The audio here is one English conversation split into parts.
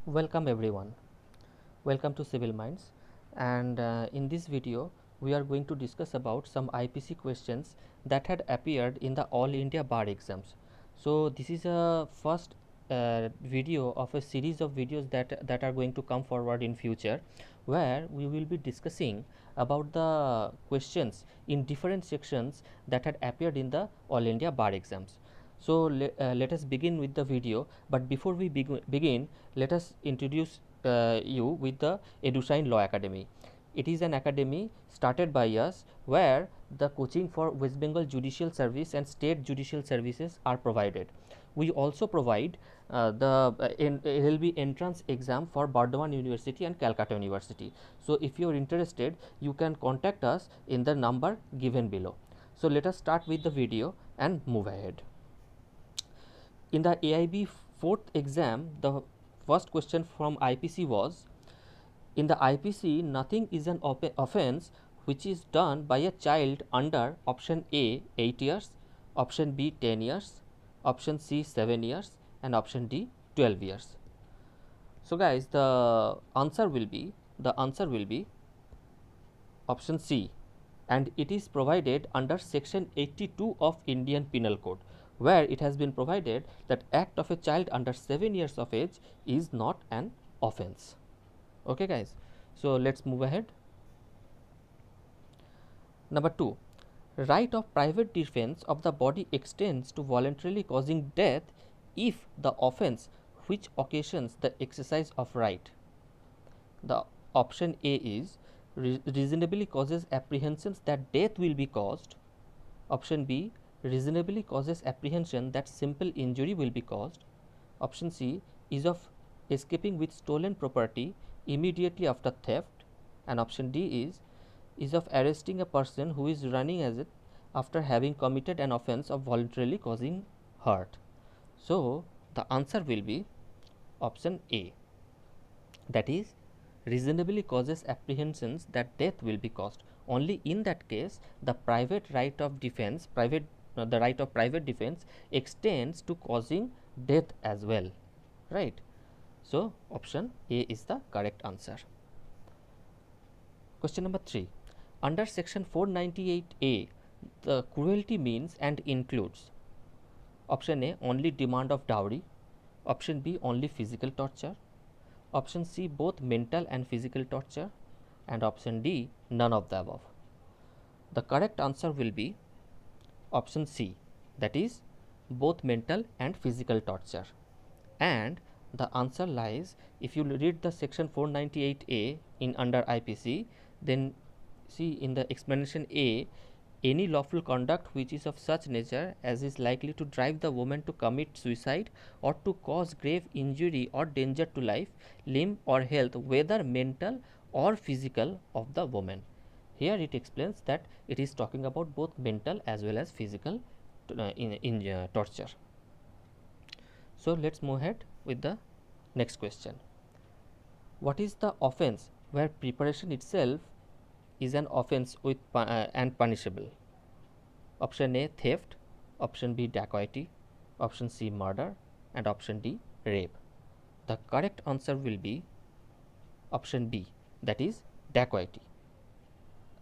Welcome everyone. Welcome to Civil Minds, and in this video we are going to discuss about some IPC questions that had appeared in the All India Bar exams. So this is a first video of a series of videos that are going to come forward in future, where we will be discussing about the questions in different sections that had appeared in the All India Bar exams. So let us begin with the video, but before we begin, let us introduce you with the EduShine Law Academy. It is an academy started by us where the coaching for West Bengal Judicial Service and State Judicial Services are provided. We also provide the LLB entrance exam for Bardhaman University and Calcutta University. So if you are interested, you can contact us in the number given below. So let us start with the video and move ahead. In the AIB fourth exam, the first question from IPC was, in the IPC, nothing is an offence which is done by a child under option A 8 years, option B 10 years, option C 7 years, and option D 12 years. So guys, the answer will be option C, and it is provided under section 82 of Indian Penal Code, where it has been provided that act of a child under 7 years of age is not an offence. Okay guys, so let's move ahead. Number 2, right of private defense of the body extends to voluntarily causing death if the offence which occasions the exercise of right. The option A is reasonably causes apprehensions that death will be caused. Option B, reasonably causes apprehension that simple injury will be caused. Option C is of escaping with stolen property immediately after theft. And option D is of arresting a person who is running as it after having committed an offence of voluntarily causing hurt. So the answer will be option A, that is reasonably causes apprehensions that death will be caused. Only in that case the private right of defense the right of private defense extends to causing death as well, right? So option A is the correct answer. Question number 3, under section 498A, the cruelty means and includes option A only demand of dowry, option B only physical torture, option C both mental and physical torture, and option D none of the above. The correct answer will be option C, that is both mental and physical torture. And the answer lies, if you read the section 498A in under IPC, then see in the explanation A, any lawful conduct which is of such nature as is likely to drive the woman to commit suicide or to cause grave injury or danger to life, limb or health, whether mental or physical, of the woman. Here it explains that it is talking about both mental as well as physical torture. So let's move ahead with the next question. What is the offence where preparation itself is an offence with and punishable? Option A theft, option B dacoity, option C murder, and option D rape. The correct answer will be option B, that is dacoity.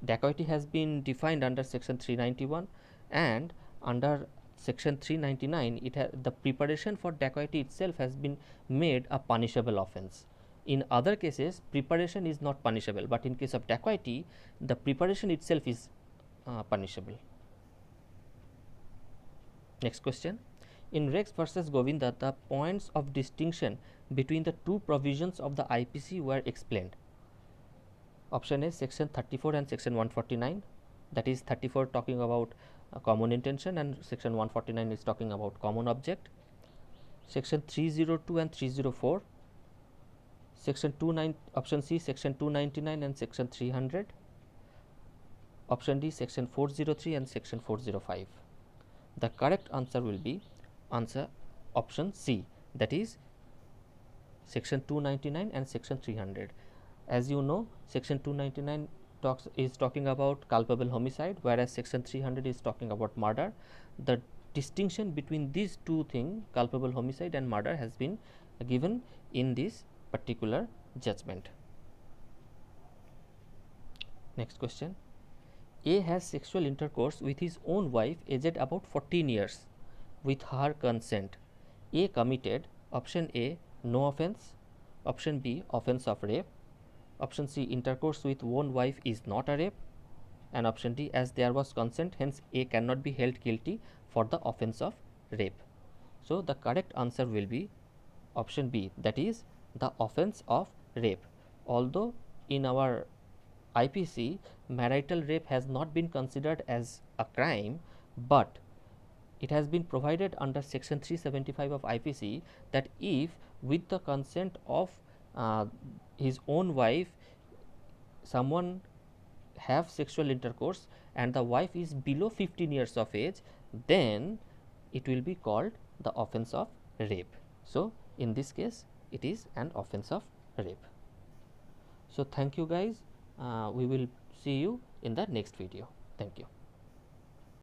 Dacoity has been defined under section 391, and under section 399 the preparation for dacoity itself has been made a punishable offence. In other cases preparation is not punishable, but in case of dacoity the preparation itself is punishable. Next question. In Rex versus Govinda, the points of distinction between the two provisions of the IPC were explained. Option A section 34 and section 149, that is 34 talking about common intention and section 149 is talking about common object. Section 302 and 304, section 29, option C section 299 and section 300, option D section 403 and section 405. The correct answer will be option C, that is section 299 and section 300. As you know, section 299 is talking about culpable homicide, whereas section 300 is talking about murder. The distinction between these two things, culpable homicide and murder, has been given in this particular judgment. Next question. A has sexual intercourse with his own wife aged about 14 years with her consent. A committed option A no offense, option B offense of rape, option C intercourse with own wife is not a rape, and option D as there was consent hence A cannot be held guilty for the offense of rape. So the correct answer will be option B, that is the offense of rape. Although in our IPC marital rape has not been considered as a crime, but it has been provided under section 375 of IPC that if with the consent of his own wife someone have sexual intercourse and the wife is below 15 years of age, then it will be called the offense of rape. So in this case it is an offense of rape. So thank you guys. We will see you in the next video. Thank you.